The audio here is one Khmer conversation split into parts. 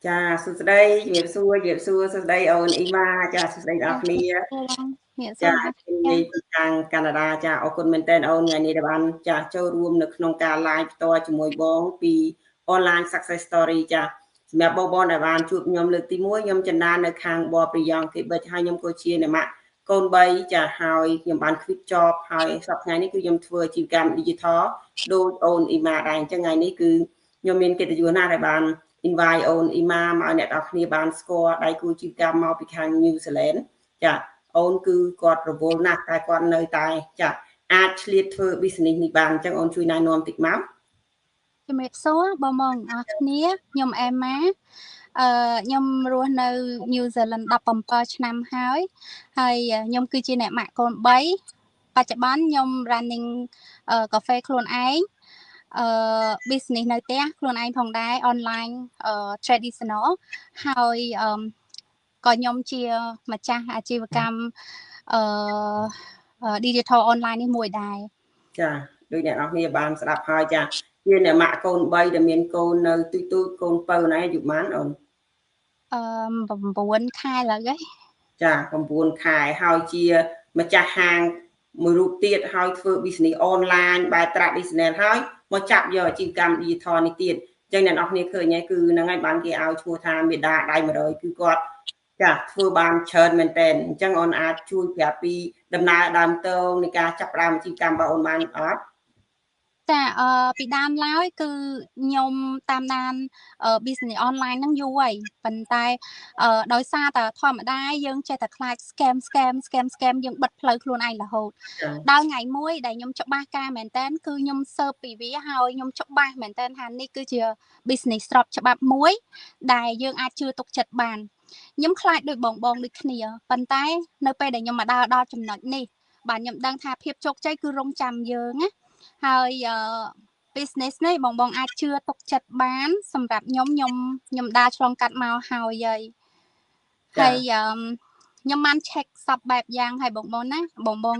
Cha sụt đây dịp xua sụt đây ôn ima cha sụt đây đọc nia cha đi sang Canada cha ở con mình tên ôn ngày này bạn cha châu room được nông ca live to cho mùi bóng vì online success story cha mẹ bao bọn đại bạn chụp nhóm lực tí muối nhóm chân đan được hàng bò bì dòng cái bật hai nhóm cô chia này mà con bay cha hỏi nhóm bạn quick job hỏi sắp ngày này cứ nhóm vừa chịu cảm digital đôi ôn ima đành cho ngày này cứ nhóm mình cái tự na đại bạn invite on imam ឲ្យអ្នកនរគ្នាបានស្គាល់ដៃគូជីវកម្មមកពីខាង New Zealand ចាអូនគឺគាត់រវល់ណាស់តែគាត់នៅតែចាអាចឆ្លៀតធ្វើ business នេះបានអញ្ចឹងអូនជួយណែនាំតិចមកជំរាបសួរបងប្អូនអរគ្នាខ្ញុំអេម៉ាខ្ញុំរស់នៅ New Zealand 17ឆ្នាំហើយខ្ញុំគឺជាអ្នកម៉ាក់កូន3បច្ចុប្បន្នខ្ញុំ running កាហ្វេខ្លួនឯងbusiness នៅផ្ទះខ្លួនឯងផងដែរ online traditional ហើយក៏ខ្ញុំជាម្ចាស់អាជីវកម្មdigital online នេះមួយដែរចាដូចអ្នកនរគ្នាបានស្ដាប់ហើយចាជាអ្នកម៉ាក់កូន3ដែលមានកូននៅទូចកូនបើណែអាយុប៉ុន្មានអូន9 ខែឡើយចា9ខែហើយជាម្ចាស់ហាងមួយរូបទៀតហើយធ្វើ business online បែប traditional ហើយមកចាប់យកអាជីវកម្ម digital នេះទៀតអញ្ចឹងអ្នកនរគ្នាឃើញហើយគឺហ្នឹងហើយបានគេឲ្យឈ្មោះថាមេដាដៃ100គឺគាត់ចាធ្វើបានច្រើនមែនតើអញ្ចឹងអូនអាចជួយប្រាប់ពីដំណើរដើមតងនៃការចាប់ផ្ដើមអាជីវកម្មរបស់អូនបានអត់ចាពីដើមឡើយគឺខ្ញុំតាមដាន business online ហ្នឹងយូរហើយប៉ុន្តែដោយសារតែធម្មតាយើងចេះតែខ្លាច scam យើងបិទផ្លូវខ្លួនឯងរហូតដល់ថ្ងៃមួយដែលខ្ញុំច្បាស់ការមែនតើគឺខ្ញុំ search ពីវាហើយខ្ញុំច្បាស់មែនតើថានេះគឺជា business ស្របច្បាប់មួយដែលយើងអាចជឿទុកចិត្តបានខ្ញុំខ្លាចដូចបងដូចគ្នាប៉ុន្តែនៅពេលដែលខ្ញុំមកដល់ចំណុចនេះបាទខ្ញុំដឹងថាភាពជោគជ័យគឺរងចាំយើងណាហើយ business នេះបងអាចជឿទុកចិត្តបានសម្រាប់ខ្ញុំដើរឆ្លងកាត់មកហើយខ្ញុំបាន check សពបែបយ៉ាងហើយបងណាបង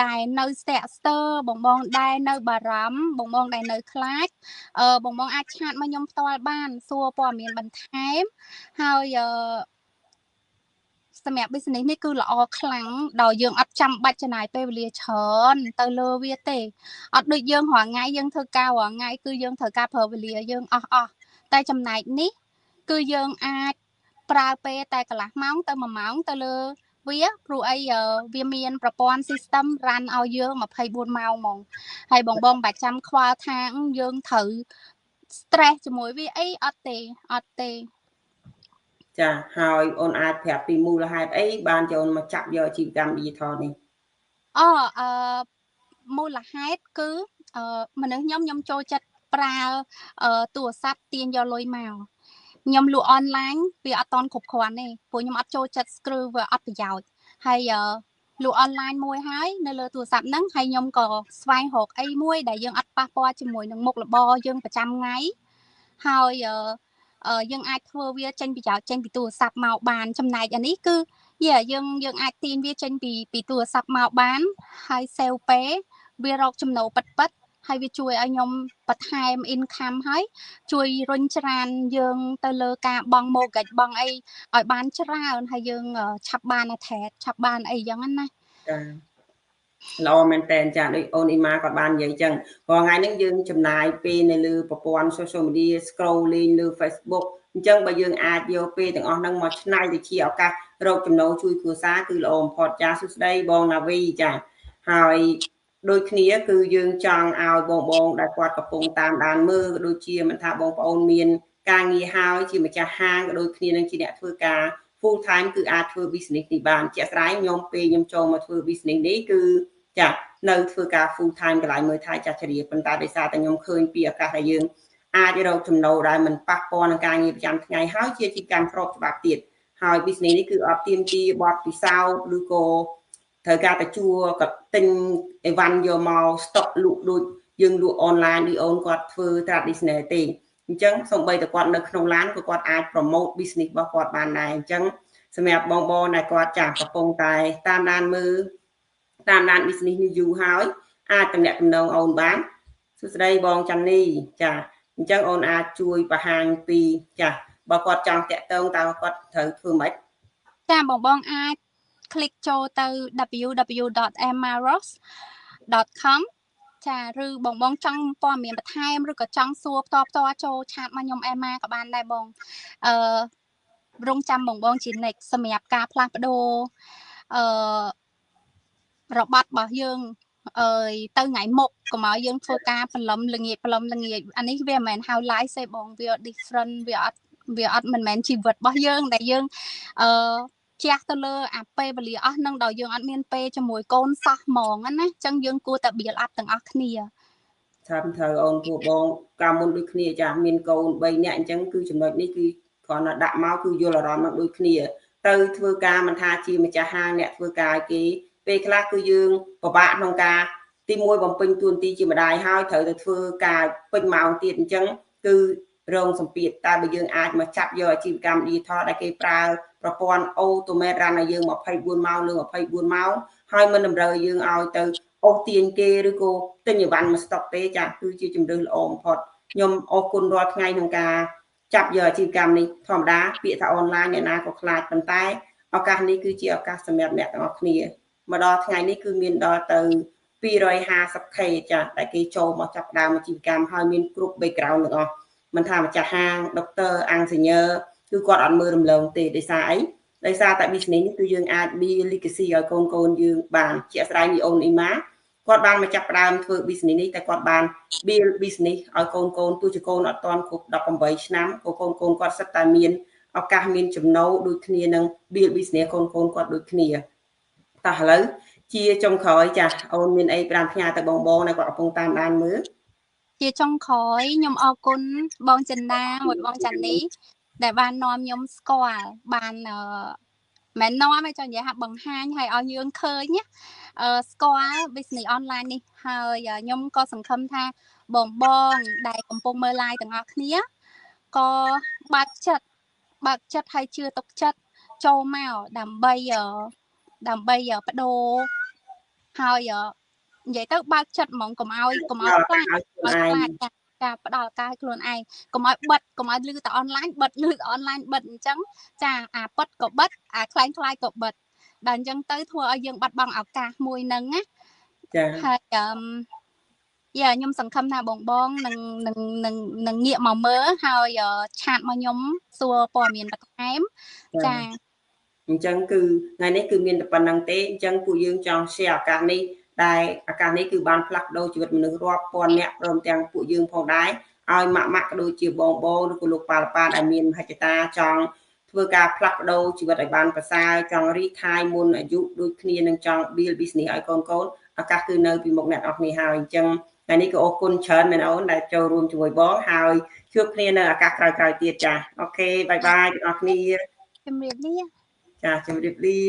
ដែលនៅស្ទាក់ស្ទើរបងដែលនៅបារម្ភបងដែលនៅខ្លាចបងអាចឆាតមកខ្ញុំផ្ទាល់បានសួរព័ត៌មានបន្ថែមហើយសម្រាប់ business នេះគឺល្អខ្លាំងដល់យើងអត់ចាំបាច់ចំណាយពេលវេលាច្រើនទៅលើវាទេអត់ដូចយើងរាល់ថ្ងៃយើងធ្វើការរាល់ថ្ងៃគឺយើងត្រូវការប្រើវេលាយើងអស់តែចំណែកនេះគឺយើងអាចប្រើពេលតែកន្លះម៉ោងទៅ1ម៉ោងទៅលើវាព្រោះអីវាមានប្រព័ន្ធ system run ឲ្យយើង24ម៉ោងហ្មងហើយបងបាច់ចាំខ្វល់ថាយើងត្រូវ stress ជាមួយវាអីអត់ទេចាហើយអូនអាចប្រាប់ពីមូលហេតុអីបានជាអូនមកចាប់យកអាជីវកម្ម digital នេះមូលហេតុគឺមនុស្សខ្ញុំចូលចិត្តប្រើទូរស័ព្ទទាញយកលុយមកខ្ញុំលក់អនឡាញវាអត់តន់គ្រប់គ្រាន់ទេព្រោះខ្ញុំអត់ចូលចិត្ត screw វាអត់ប្រយោជន៍ហើយលក់អនឡាញមួយហើយនៅលើទូរស័ព្ទហ្នឹងហើយខ្ញុំក៏ស្វែងរកអីមួយដែលយើងអត់ប៉ះពាល់ជាមួយនឹងមុខរបរយើងប្រចាំថ្ងៃហើយយើងអាចធ្វើវាចេញប្រយោជន៍ចេញពីទូរស័ព្ទមកបានចំណែកអានេះគឺយើងអាចទាញវាចេញពីទូរស័ព្ទមកបានហើយ save ពេលវារកចំណូលពិតហើយវាជួយឲ្យខ្ញុំបន្ថែម income ហើយជួយរុញច្រានយើងទៅលើការបង់ mortgage បង់អីឲ្យបានច្រើនហើយយើងឆាប់បាន attach ឆាប់បានអីចឹងណាចាល្អមែនតើចាដូចអូនអ៊ីម៉ាគាត់បាននិយាយចឹងព្រោះថ្ងៃនេះយើងចំណាយពេលនៅលើប្រព័ន្ធ social media scrolling លើ Facebook អញ្ចឹងបើយើងអាចយកពេលទាំងអស់ហ្នឹងមកឆ្នៃទៅជាឱកាសរកចំណូលជួយគ្រួសារគឺល្អបំផុតចាសួស្ដីបងណាវីចាហើយដូចគ្នាគឺយើងចង់ឲ្យបងដែលគាត់កំពុងតាមដានមើលក៏ដូចជាមិនថាបងប្អូនមានការងារហើយជាម្ចាស់ហាងក៏ដូចគ្នានឹងជាអ្នកធ្វើការ full time គឺអាចធ្វើ business នេះបានជាក់ស្ដែងខ្ញុំពេលខ្ញុំចូលមកធ្វើ business នេះគឺចានៅធ្វើការ full time កន្លែងមើលថែចាស់ជ្រាប៉ុន្តែដោយសារតែខ្ញុំឃើញពីឱកាសដែលយើងអាចរកចំណូលដែលមិនប៉ះពាល់នឹងការងារប្រចាំថ្ងៃហើយជាអាជីវកម្មស្របច្បាប់ទៀតហើយ business នេះគឺអត់ទាមទារបទពិសោធន៍ឬក៏ត្រូវការតែជួក៏ទិញអីវ៉ាន់យកមក stock លក់ដូចយើងលក់ online ឬអូនគាត់ធ្វើ traditional ទេអញ្ចឹងសូម្បីតែគាត់នៅក្នុងឡានក៏គាត់អាច promote business របស់គាត់បានដែរអញ្ចឹងសម្រាប់បងដែលគាត់ចាស់កំពុងតែតាមដានមើលតាមដាន business នេះយូរហើយអាចតំណាក់តំណងអូនបានសួស្ដីបងចាន់នីចាអញ្ចឹងអូនអាចជួយបង្ហាញពីចា បើគាត់ចង់តាក់ទងតើគាត់ត្រូវធ្វើម៉េចចាបងអាច click ចូលទៅ www.emmaross.com ចាឬបងចង់ព័ត៌មានបន្ថែមឬក៏ចង់សួរផ្ទាល់ចូលឆាតមកខ្ញុំអេម៉ាក៏បានដែរបងរងចាំបងជានិច្ចសម្រាប់ការផ្លាស់ប្ដូររបត់របស់យើងទៅថ្ងៃមុខកុំឲ្យយើងធ្វើការបន្លំល្ងាចអានេះវាមិនមែន how life ទេបងវា different វាអត់មិនមែនជីវិតរបស់យើងដែលយើងជះទៅលើអាពេលវេលាអស់នឹងដល់យើងអត់មានពេលជាមួយកូនសោះហ្មងណាអញ្ចឹងយើងគួរតែ build up ទាំងអស់គ្នាថាត្រូវអូនពូបងកាលមុនដូចគ្នាចាមានកូន3នាក់អញ្ចឹងគឺចំណុចនេះគឺគ្រាន់តែដាក់មកគឺយល់អារម្មណ៍ដូចគ្នាទៅធ្វើការមិនថាជាម្ចាស់ហាងអ្នកធ្វើការឲ្យគេពេលខ្លះគឺយើងពិបាកក្នុងការទី1បំពេញតួនាទីជាម្ដាយហើយត្រូវទៅធ្វើការពេញម៉ោងទៀតអញ្ចឹងគឺរងសម្ពាធតែបើយើងអាចមកចាប់យកអាជីវកម្ម digital ដែលគេប្រើប្រព័ន្ធ automate run ឲ្យយើង24ម៉ោងលើ24ម៉ោងហើយមិនតម្រូវឲ្យយើងឲ្យទៅអូសទាញគេឬក៏ទិញអីវ៉ាន់មកស្តុកទេចាគឺជាជំរឿនល្អបំផុតខ្ញុំអរគុណរាល់ថ្ងៃក្នុងការចាប់យកអាជីវកម្មនេះធម្មតាពាក្យថាអនឡាញអ្នកណាក៏ខ្លាចប៉ុន្តែឱកាសនេះគឺជាឱកាសសម្រាប់អ្នកទាំងអស់គ្នាមកដល់ថ្ងៃនេះគឺមានដល់ទៅ 250k ចាដែលគេចូលមកចាប់ដើមអាជីវកម្មហើយមានគ្រប់ background ទាំងអស់មិនថាម្ចាស់ហាងដុកទ័រអង្សញើគឺគាត់អត់មើលរំលងទេដោយសារអីដោយសារតែ business នេះគឺយើងអាច build legacy ឲ្យកូនយើងបានជាក់ស្ដែងពីអូនអ៊ីម៉ាគាត់បានមកចាប់ផ្ដើមធ្វើ business នេះតែគាត់បាន build business ឲ្យកូនទោះជាកូនអត់ទាន់គ្រប់18ឆ្នាំក៏កូនគាត់សិតតែមានឱកាសមានចំណូលដូចគ្នានឹង build business កូនគាត់ដូចគ្នាតោះឥឡូវជាចុងក្រោយចាអូនមានអីប្រាំផ្ញើទៅបងដែលគាត់កំពុងតាមដានមើលជាចុងក្រោយខ្ញុំអរគុណបងចិន្តាមួយបងចាន់នេះដែលបាននាំខ្ញុំស្គាល់បានមិននាំឲ្យចង់និយាយថាបង្ហាញឲ្យយើងឃើញស្គាល់ business online នេះហើយខ្ញុំក៏សង្ឃឹមថាបងដែលកំពុងមើល live ទាំងអស់គ្នាក៏បើកចិត្តហើយជឿទុកចិត្តចូលមកដើម្បីបដូរហើយនិយាយទៅបើកចិត្តហ្មងកុំឲ្យខ្លាចការផ្ដល់ឱកាសឲ្យខ្លួនឯងកុំឲ្យបិទកុំឲ្យលឺតែអនឡាញបិទលឺតែអនឡាញបិទអញ្ចឹងចាអាប៉ិតក៏បិទអាខ្លាំងក៏បិទដល់អញ្ចឹងទៅធ្វើឲ្យយើងបាត់បង់ឱកាសមួយហ្នឹងណាចាហើយខ្ញុំសង្ឃឹមថាបងនឹងងាកមកមើលហើយឆាតមកខ្ញុំសួរព័ត៌មានបន្ថែមចាអញ្ចឹងគឺថ្ងៃនេះគឺមានតែប៉ុណ្្នឹងទេអញ្ចឹងពួកយើងចង់ share ឱកាសនេះដែលឱកាសនេះគឺបានផ្លាស់ប្ដូរជីវិតមនុស្សរាប់ពាន់នាក់ព្រមទាំងពួកយើងផងដែរឲ្យម៉ាក់ក៏ដូចជាបងឬក៏លោកប៉ាដែលមានមហិច្ឆតាចង់ធ្វើការផ្លាស់ប្ដូរជីវិតឲ្យបានប្រសើរចង់រីកខាយមុនអាយុដូចគ្នានឹងចង់ build business ឲ្យកូនឱកាសគឺនៅពីមុខអ្នកនរគ្នាហើយអញ្ចឹងថ្ងៃនេះក៏អរគុណច្រើនមែនអូនដែលចូលរួមជាមួយបងហើយជួបគ្នានៅឱកាសក្រោយៗទៀតចាអូខេបាយបាយទាំងអស់គ្នាជំរាបលាចាជំរាបលា